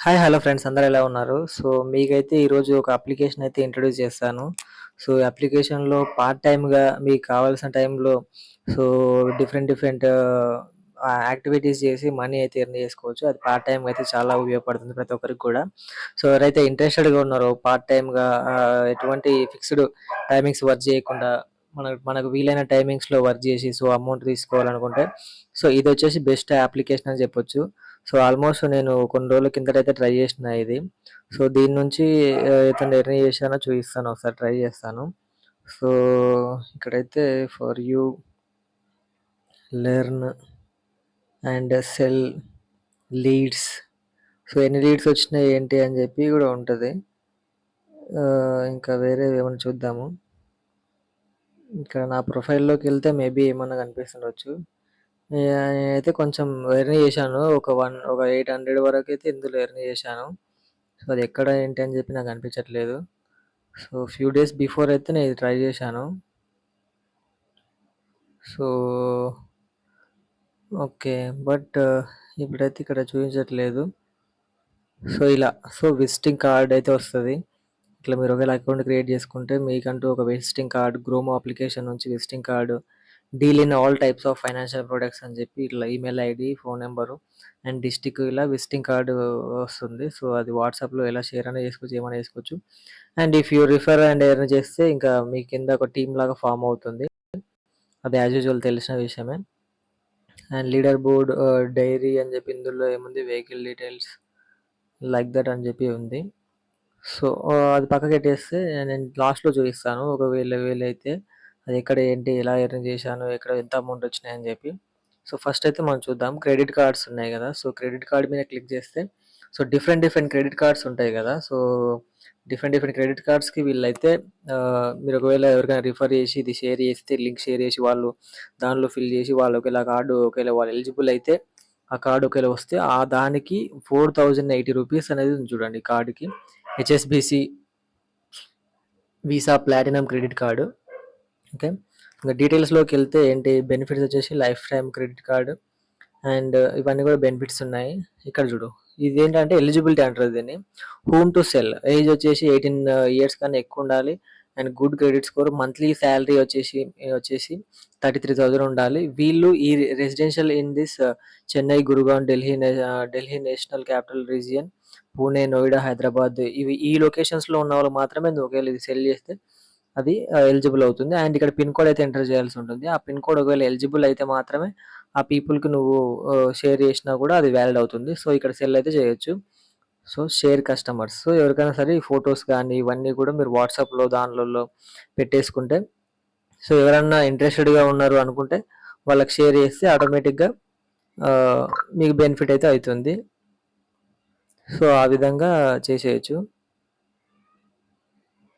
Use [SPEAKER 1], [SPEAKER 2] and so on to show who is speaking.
[SPEAKER 1] Hi! Hello friends అందరూ ఎలా ఉన్నారు? సో, మీకైతే ఈరోజు ఒక అప్లికేషన్ అయితే ఇంట్రొడ్యూస్ చేస్తాను. సో, ఈ అప్లికేషన్‌లో పార్ట్ టైమ్‌గా మీకు కావాల్సిన టైంలో సో, డిఫరెంట్ యాక్టివిటీస్ చేసి మనీ అయితే ఎర్న్ చేసుకోవచ్చు. అది పార్ట్ టైమ్‌గా అయితే చాలా ఉపయోగపడుతుంది ప్రతి ఒక్కరికి కూడా. సో, ఎవరైతే ఇంట్రెస్టెడ్‌గా ఉన్నారో పార్ట్ టైమ్‌గా ఎటువంటి ఫిక్స్‌డ్ టైమింగ్స్ వర్క్ చేయకుండా మనకు వీలైన టైమింగ్స్‌లో వర్క్ చేసి సో, అమౌంట్ తీసుకోవాలనుకుంటే సో, ఇదొచ్చేసి బెస్ట్ అప్లికేషన్ అని చెప్పొచ్చు. సో, ఆల్మోస్ట్ నేను కొన్ని రోజుల కిందటైతే ట్రై చేషినా ఇది. సో, దీని నుంచి ఎంతని ఎర్న్ చేశానో చూపిస్తాను. ఒకసారి ట్రై చేస్తాను. సో, ఇక్కడైతే for you learn and cell leads. So, ఎన్ని లీడ్స్ వచ్చినాయి ఏంటి అని చెప్పి కూడా ఉంటది. ఇంకా వేరేవేమన్నా చూద్దాము. ఇక్కడ నా ప్రొఫైల్‌లోకెళ్తే మేబీ ఏమన్నా కనిపిస్తుండొచ్చు. నేనైతే కొంచెం ఎర్న్ చేశాను. ఒక 800 వరకైతే ఇందులో ఎర్న్ చేశాను. సో, అది ఎక్కడ ఏంటి అని చెప్పి నాకు అనిపించట్లేదు. సో, ఫ్యూ డేస్ బిఫోర్ అయితే నేను ఇది ట్రై చేశాను. So, okay. బట్ ఇప్పుడైతే ఇక్కడ చూపించట్లేదు. సో, ఇలా విజిటింగ్ కార్డ్ అయితే వస్తది. ఇట్లా మీరు ఒకవేళ అకౌంట్ క్రియేట్ చేసుకుంటే మీకంటూ ఒక విజిటింగ్ కార్డ్ గ్రోమో అప్లికేషన్ నుంచి visiting card deal in all types of financial products అని చెప్పి ఇట్లా email ID, phone number and district ఇలా విజిటింగ్ కార్డ్ వస్తుంది. సో, అది వాట్సాప్‌లో ఎలా షేర్ అయినా చేసుకోవచ్చు. ఏమైనా చేసుకోవచ్చు. And if you refer and earn చేస్తే ఇంకా మీ కింద ఒక టీమ్ లాగా ఫార్మ్ అవుతుంది. అది యాజ్ యూజువల్ తెలిసిన విషయమే. అండ్ లీడర్ బోర్డ్ డైరీ అని చెప్పి ఇందులో ఏముంది వెహికల్ డీటెయిల్స్ లైక్ దట్ అని చెప్పి ఉంది. సో, అది పక్కకెట్టేస్తే నేను లాస్ట్‌లో చూపిస్తాను. వీలైతే అది ఎక్కడ ఏంటి, ఎలా ఎర్న్ చేశాను, ఎక్కడ ఎంత అమౌంట్ వచ్చినాయని చెప్పి. సో, ఫస్ట్ అయితే మనం చూద్దాం. క్రెడిట్ కార్డ్స్ ఉన్నాయి గదా! సో, క్రెడిట్ కార్డ్ మీద క్లిక్ చేస్తే సో, డిఫరెంట్ క్రెడిట్ కార్డ్స్ ఉంటాయి గదా! సో, డిఫరెంట్ క్రెడిట్ కార్డ్స్‌కి వీళ్ళైతే మీరు ఒకవేళ ఎవరికైనా రిఫర్ చేసి ఇది షేర్ చేస్తే లింక్ షేర్ చేసి వాళ్ళు దానిలో ఫిల్ చేసి వాళ్ళు ఒకవేళ ఆ కార్డ్ ఒకవేళ వాళ్ళు ఎలిజిబుల్ అయితే ఆ కార్డ్ ఒకవేళ వస్తే దానికి రూ. 4080 అనేది ఉంది చూడండి కార్డ్‌కి. HSBC visa platinum credit card. Okay. ఇంక డీటెయిల్స్‌లోకెళ్తే ఏంటి బెనిఫిట్స్ వచ్చేసి life time credit card and ఇవన్నీ కూడా బెనిఫిట్స్ ఉన్నాయి. ఇక్కడ చూడు. ఇదేంటంటే ఎలిజిబిలిటీ అంటారు దీన్ని. హోమ్ టు సెల్ ఏజ్ వచ్చేసి 18 ఇయర్స్ కన్నా ఎక్కువ ఉండాలి. And good credit score. Monthly salary వచ్చేసి 33,000 ఉండాలి. వీళ్ళు ఈ residential in this Chennai, Gurgaon, Delhi national capital region, Pune, Noida, Hyderabad ఈ లొకేషన్స్‌లో ఉన్న వాళ్ళు మాత్రమే నువ్వు ఒకవేళ ఇది సెల్ చేస్తే అది ఎలిజిబుల్ అవుతుంది. అండ్ ఇక్కడ పిన్ కోడ్ అయితే ఎంటర్ చేయాల్సి ఉంటుంది. ఆ పిన్ కోడ్ ఒకవేళ ఎలిజిబుల్ అయితే మాత్రమే ఆ పీపుల్‌కి నువ్వు షేర్ చేసినా కూడా అది వాలిడ్ అవుతుంది. సో, ఇక్కడ సెల్ అయితే చేయొచ్చు. So, share customers. సో, ఎవరికైనా సరే ఈ ఫోటోస్ గానీ ఇవన్నీ కూడా మీరు వాట్సాప్‌లో దాన్లలో పెట్టేసుకుంటే సో, ఎవరన్నా ఇంట్రెస్టెడ్‌గా ఉన్నారు అనుకుంటే వాళ్ళకి షేర్ చేస్తే ఆటోమేటిక్‌గా మీకు బెనిఫిట్ అయితే అయితుంది. సో, ఆ విధంగా చేసేయొచ్చు.